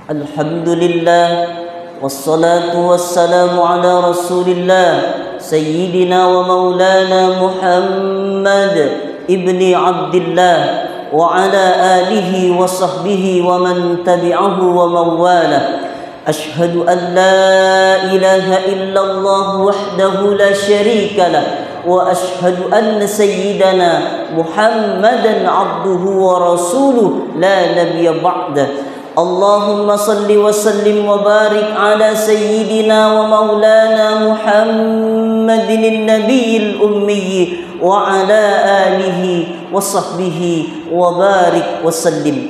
Alhamdulillah, wassalatu wassalamu ala rasulillah Sayyidina wa maulana Muhammad ibni Abdillah wa ala alihi wa sahbihi wa man tabi'ahu wa mawalah. Ashhadu an la ilaha illallah wahdahu la syarika lah wa ashhadu anna sayyidana Muhammadan abduhu wa rasuluh la nabiyya ba'dah. Allahumma salli wa sallim wa barik ala sayyidina wa maulana Muhammadin nabiyil ummi wa ala alihi wa sahbihi wa barik wa sallim.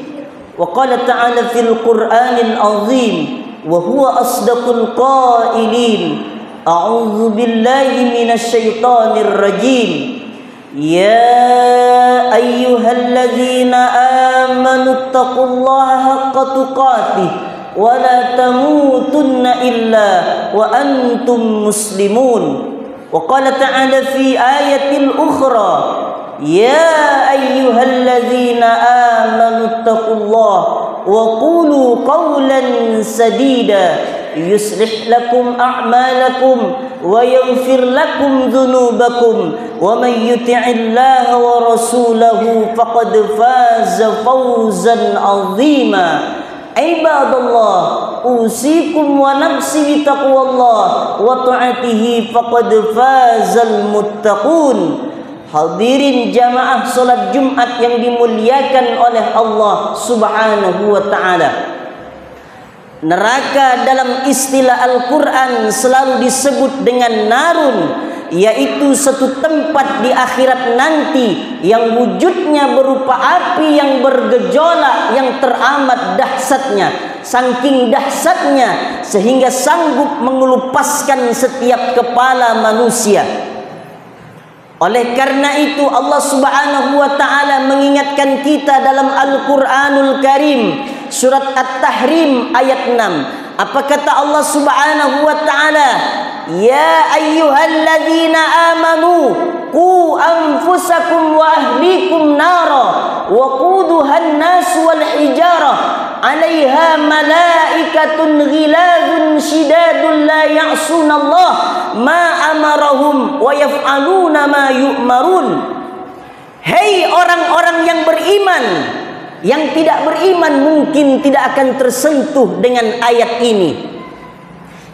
Wa qala ta'ala fil Qur'anil azim wa huwa asdaqul qailin. A'udzu billahi minasy syaithanir rajim. Ya ayyuhalladzina amanu taqullaha haqqa tuqatih wa la tamutunna illa wa antum muslimun. Wa qala ta'ala fi ayatil ukhra ya ayyuhalladzina amanu taqullaha wa qulu qawlan sadida yuslih lakum a'malakum wa yaghfir lakum dhunubakum wa man yuti'illaha wa rasulahu faqad faza fawzan 'azima. Ibadallah, usikum wa nafsi bi taqwallah wa ta'atihi faqad fazal muttaqun. Hadirin jamaah salat Jumat yang dimuliakan oleh Allah Subhanahu wa taala. Neraka dalam istilah Al-Quran selalu disebut dengan narun, yaitu satu tempat di akhirat nanti yang wujudnya berupa api yang bergejolak yang teramat dahsyatnya, saking dahsyatnya sehingga sanggup mengelupaskan setiap kepala manusia. Oleh karena itu Allah Subhanahu wa taala mengingatkan kita dalam Al-Qur'anul Karim surat At-Tahrim ayat 6. Apa kata Allah Subhanahu wa taala? Ya ayyuhalladzina amanu qu anfusakum wa ahlikum nara wa quduhan nas wal hijarah 'alaiha malaikatun ghiladun shidadun la ya'sunallah ma amarahum wa yaf'aluna ma yu'marun. Hei orang-orang yang beriman, yang tidak beriman mungkin tidak akan tersentuh dengan ayat ini.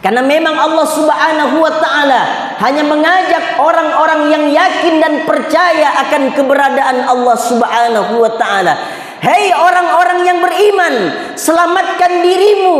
Karena memang Allah Subhanahu wa taala hanya mengajak orang-orang yang yakin dan percaya akan keberadaan Allah Subhanahu wa taala. Hei orang-orang yang beriman, selamatkan dirimu,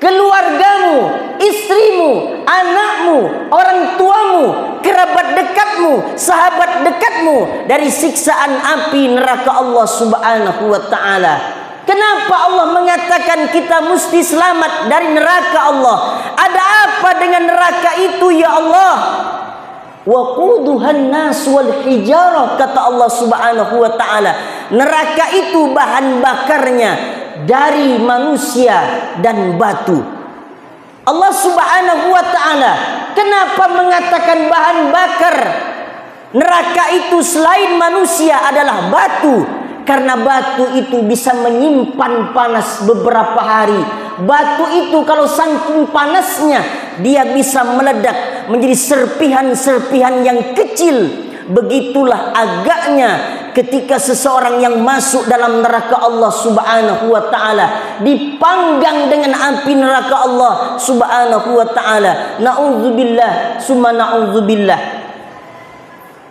keluargamu, istrimu, anakmu, orang tuamu, kerabat dekatmu, sahabat dekatmu dari siksaan api neraka Allah Subhanahu wa taala. Kenapa Allah mengatakan kita mesti selamat dari neraka Allah? Ada apa dengan neraka itu ya Allah? Wa quduhan nas wal hijarah, kata Allah Subhanahu wa taala. Neraka itu bahan bakarnya dari manusia dan batu. Allah Subhanahu wa taala kenapa mengatakan bahan bakar neraka itu selain manusia adalah batu? Karena batu itu bisa menyimpan panas beberapa hari. Batu itu kalau saking panasnya dia bisa meledak menjadi serpihan-serpihan yang kecil. Begitulah agaknya ketika seseorang yang masuk dalam neraka Allah Subhanahu wa taala dipanggang dengan api neraka Allah Subhanahu wa taala. Na'udzubillah summa na'udzubillah.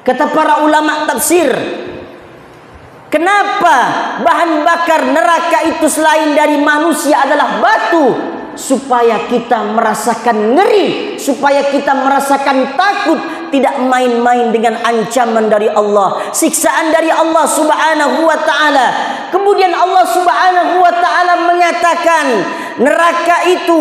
Kata para ulama tafsir, kenapa bahan bakar neraka itu selain dari manusia adalah batu? Supaya kita merasakan ngeri, supaya kita merasakan takut, tidak main-main dengan ancaman dari Allah, siksaan dari Allah Subhanahu wa taala. Kemudian Allah Subhanahu wa taala mengatakan neraka itu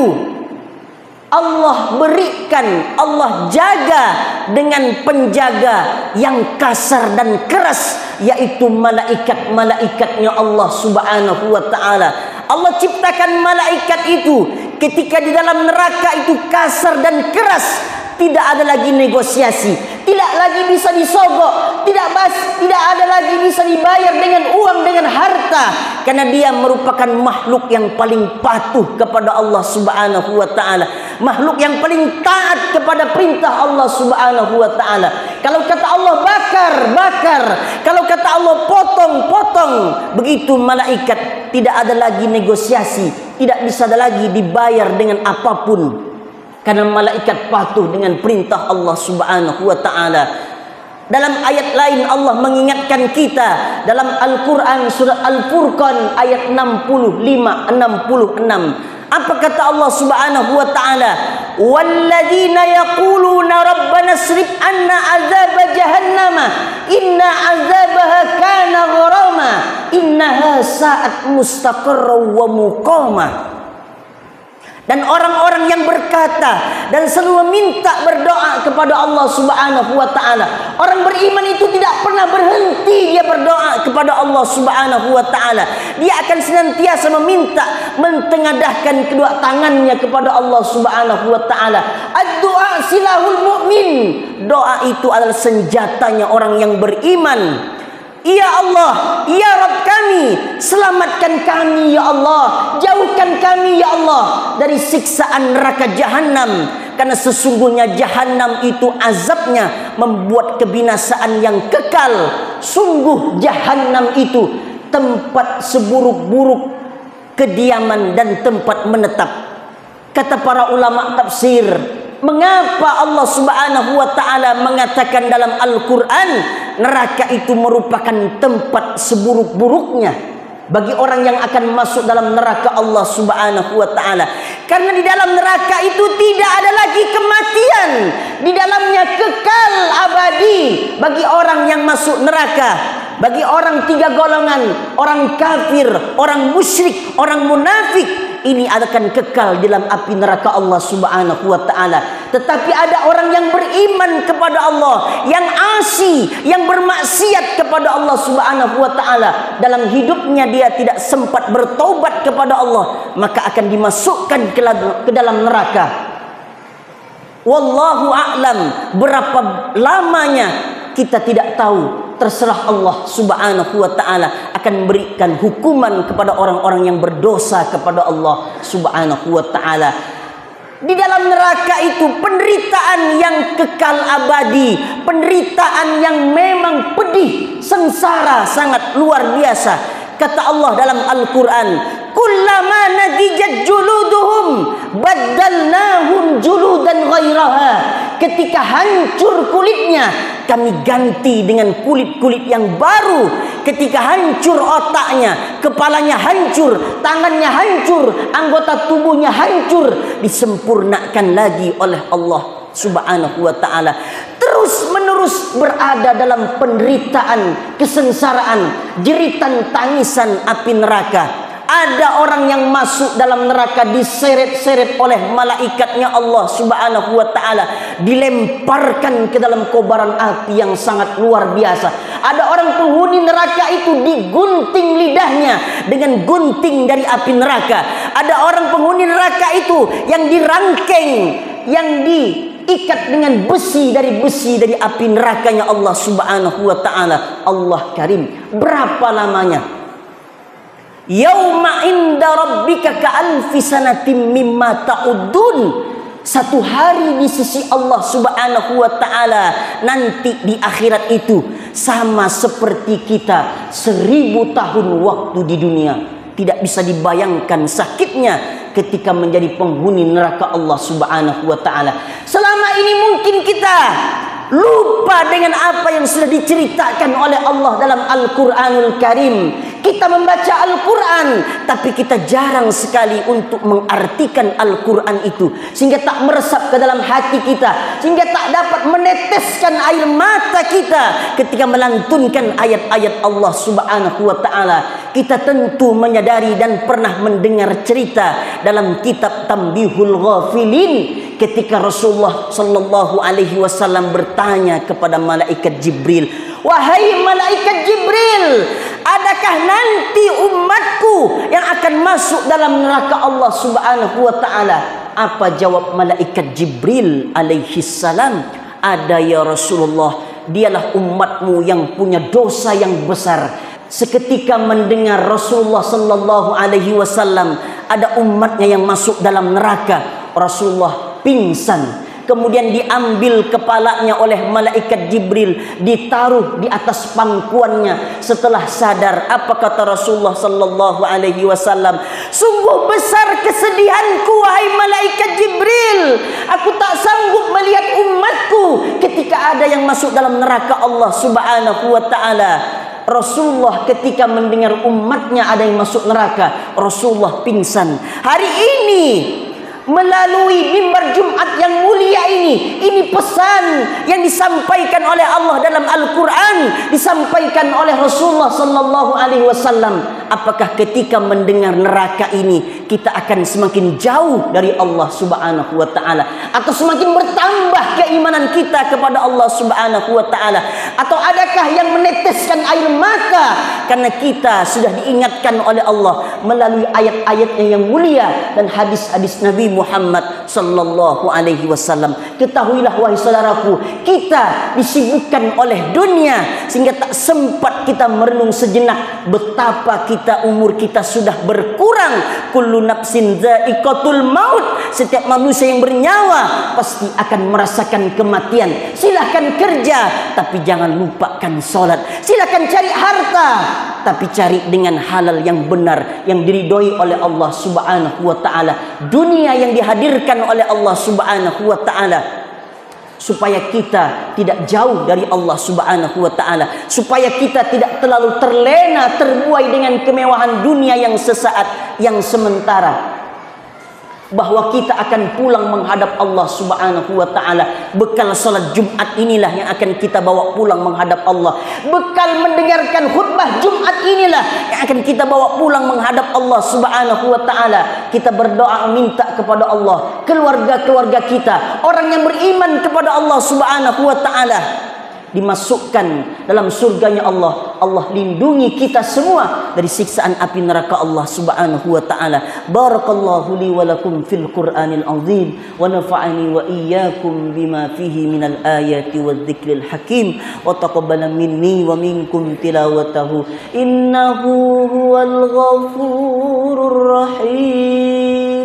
Allah berikan, Allah jaga dengan penjaga yang kasar dan keras, yaitu malaikat-malaikatnya Allah Subhanahu wa taala. Allah ciptakan malaikat itu ketika di dalam neraka itu kasar dan keras, tidak ada lagi negosiasi, tidak lagi bisa disogok, tidak ada lagi bisa dibayar dengan uang, dengan harta, karena dia merupakan makhluk yang paling patuh kepada Allah Subhanahu wa taala, makhluk yang paling taat kepada perintah Allah Subhanahu wa taala. Kalau kata Allah bakar, bakar. Kalau kata Allah potong, potong. Begitu malaikat, tidak ada lagi negosiasi, tidak bisa ada lagi dibayar dengan apapun, karena malaikat patuh dengan perintah Allah Subhanahu wa taala. Dalam ayat lain Allah mengingatkan kita dalam Al-Qur'an surat Al-Furqan ayat 65-66. Apa kata Allah Subhanahu wa taala? Walladzina yaquluna rabbana asrif anna azab jahannama inna azabaha kana gharama innaha sa'at mustaqarran wa muqama. Dan orang-orang yang berkata dan selalu minta berdoa kepada Allah Subhanahu wa taala. Orang beriman itu tidak pernah berhenti dia berdoa kepada Allah Subhanahu wa taala. Dia akan senantiasa meminta, mentengadahkan kedua tangannya kepada Allah Subhanahu wa taala. Ad-du'a silahul mu'min. Doa itu adalah senjatanya orang yang beriman. Ya Allah, ya Rabb kami, selamatkan kami ya Allah, jauhkan kami ya Allah dari siksaan neraka Jahannam, karena sesungguhnya Jahannam itu azabnya membuat kebinasaan yang kekal. Sungguh Jahannam itu tempat seburuk-buruk kediaman dan tempat menetap. Kata para ulama tafsir, mengapa Allah Subhanahu wa taala mengatakan dalam Al-Qur'an neraka itu merupakan tempat seburuk-buruknya bagi orang yang akan masuk dalam neraka Allah Subhanahu wa taala? Karena di dalam neraka itu tidak ada lagi kematian, di dalamnya kekal abadi bagi orang yang masuk neraka. Bagi orang tiga golongan, orang kafir, orang musyrik, orang munafik, ini akan kekal dalam api neraka Allah Subhanahu wa taala. Tetapi ada orang yang beriman kepada Allah, yang asi, yang bermaksiat kepada Allah Subhanahu wa taala, dalam hidupnya dia tidak sempat bertaubat kepada Allah, maka akan dimasukkan ke dalam neraka. Wallahu a'lam, berapa lamanya kita tidak tahu. Terserah Allah Subhanahu wa taala akan berikan hukuman kepada orang-orang yang berdosa kepada Allah Subhanahu wa taala. Di dalam neraka itu penderitaan yang kekal abadi, penderitaan yang memang pedih, sengsara sangat luar biasa. Kata Allah dalam Al-Qur'an, kullama nadijat juluduhum baddalnahum juludan ghairaha. Ketika hancur kulitnya, kami ganti dengan kulit-kulit yang baru. Ketika hancur otaknya, kepalanya hancur, tangannya hancur, anggota tubuhnya hancur, disempurnakan lagi oleh Allah Subhanahu wa taala. Terus menerus berada dalam penderitaan, kesengsaraan, jeritan tangisan api neraka. Ada orang yang masuk dalam neraka diseret-seret oleh malaikatnya Allah Subhanahu wa taala, dilemparkan ke dalam kobaran api yang sangat luar biasa. Ada orang penghuni neraka itu digunting lidahnya dengan gunting dari api neraka. Ada orang penghuni neraka itu yang dirangkeng, yang diikat dengan besi dari api nerakanya Allah Subhanahu wa taala. Allah Karim. Berapa lamanya? Yauma inda rabbika ka'alfi sanatin mimma ta'udun. Satu hari di sisi Allah Subhanahu wa taala nanti di akhirat itu sama seperti kita 1000 tahun waktu di dunia. Tidak bisa dibayangkan sakitnya ketika menjadi penghuni neraka Allah Subhanahu wa taala. Selama ini mungkin kita lupa dengan apa yang sudah diceritakan oleh Allah dalam Al-Quranul Karim. Kita membaca Al-Quran, tapi kita jarang sekali untuk mengartikan Al-Quran itu, sehingga tak meresap ke dalam hati kita, sehingga tak dapat meneteskan air mata kita ketika melantunkan ayat-ayat Allah Subhanahu wa taala. Kita tentu menyadari dan pernah mendengar cerita dalam kitab Tambihul Ghafilin ketika Rasulullah sallallahu alaihi wasallam bertanya kepada malaikat Jibril, "Wahai malaikat Jibril, adakah nanti umatku yang akan masuk dalam neraka Allah Subhanahu wa taala?" Apa jawab malaikat Jibril alaihi salam? Ada ya Rasulullah, dialah umatmu yang punya dosa yang besar. Seketika mendengar Rasulullah sallallahu alaihi wasallam ada umatnya yang masuk dalam neraka, Rasulullah pingsan. Kemudian diambil kepalanya oleh malaikat Jibril, ditaruh di atas pangkuannya. Setelah sadar, apa kata Rasulullah sallallahu alaihi wasallam? Sungguh besar kesedihanku wahai malaikat Jibril. Aku tak sanggup melihat umatku ketika ada yang masuk dalam neraka Allah Subhanahu wa taala. Rasulullah ketika mendengar umatnya ada yang masuk neraka, Rasulullah pingsan. Hari ini melalui mimbar Jumat yang mulia ini pesan yang disampaikan oleh Allah dalam Al-Quran, disampaikan oleh Rasulullah sallallahu alaihi wasallam. Apakah ketika mendengar neraka ini kita akan semakin jauh dari Allah Subhanahu wa taala, atau semakin bertambah keimanan kita kepada Allah Subhanahu wa taala, atau adakah yang meneteskan air mata karena kita sudah diingatkan oleh Allah melalui ayat-ayatnya yang mulia dan hadis-hadis Nabi Muhammad sallallahu alaihi wasallam. Ketahuilah wahai saudaraku, kita disibukkan oleh dunia sehingga tak sempat kita merenung sejenak betapa umur kita sudah berkurang. Kullu nafsin dha'iqatul maut. Setiap manusia yang bernyawa pasti akan merasakan kematian. Silakan kerja, tapi jangan lupakan salat. Silakan cari harta, tapi cari dengan halal yang benar, yang diridhoi oleh Allah Subhanahu wa taala. Dunia yang dihadirkan oleh Allah Subhanahu wa taala supaya kita tidak jauh dari Allah Subhanahu wa taala, supaya kita tidak terlalu terlena, terbuai dengan kemewahan dunia yang sesaat, yang sementara, bahwa kita akan pulang menghadap Allah Subhanahu wa taala. Bekal salat Jumat inilah yang akan kita bawa pulang menghadap Allah. Bekal mendengarkan khutbah Jumat inilah yang akan kita bawa pulang menghadap Allah Subhanahu wa taala. Kita berdoa minta kepada Allah, keluarga-keluarga kita, orang yang beriman kepada Allah Subhanahu wa taala, dimasukkan dalam surganya Allah. Allah lindungi kita semua dari siksaan api neraka Allah Subhanahu wa taala. Barakallahu li wa lakum fil Qur'anil azim wa nafa'ani wa iyyakum bima fihi minal ayati wadh-dhikril hakim wa taqabbala minni wa minkum tilawatahu innahu huwal ghafurur rahim.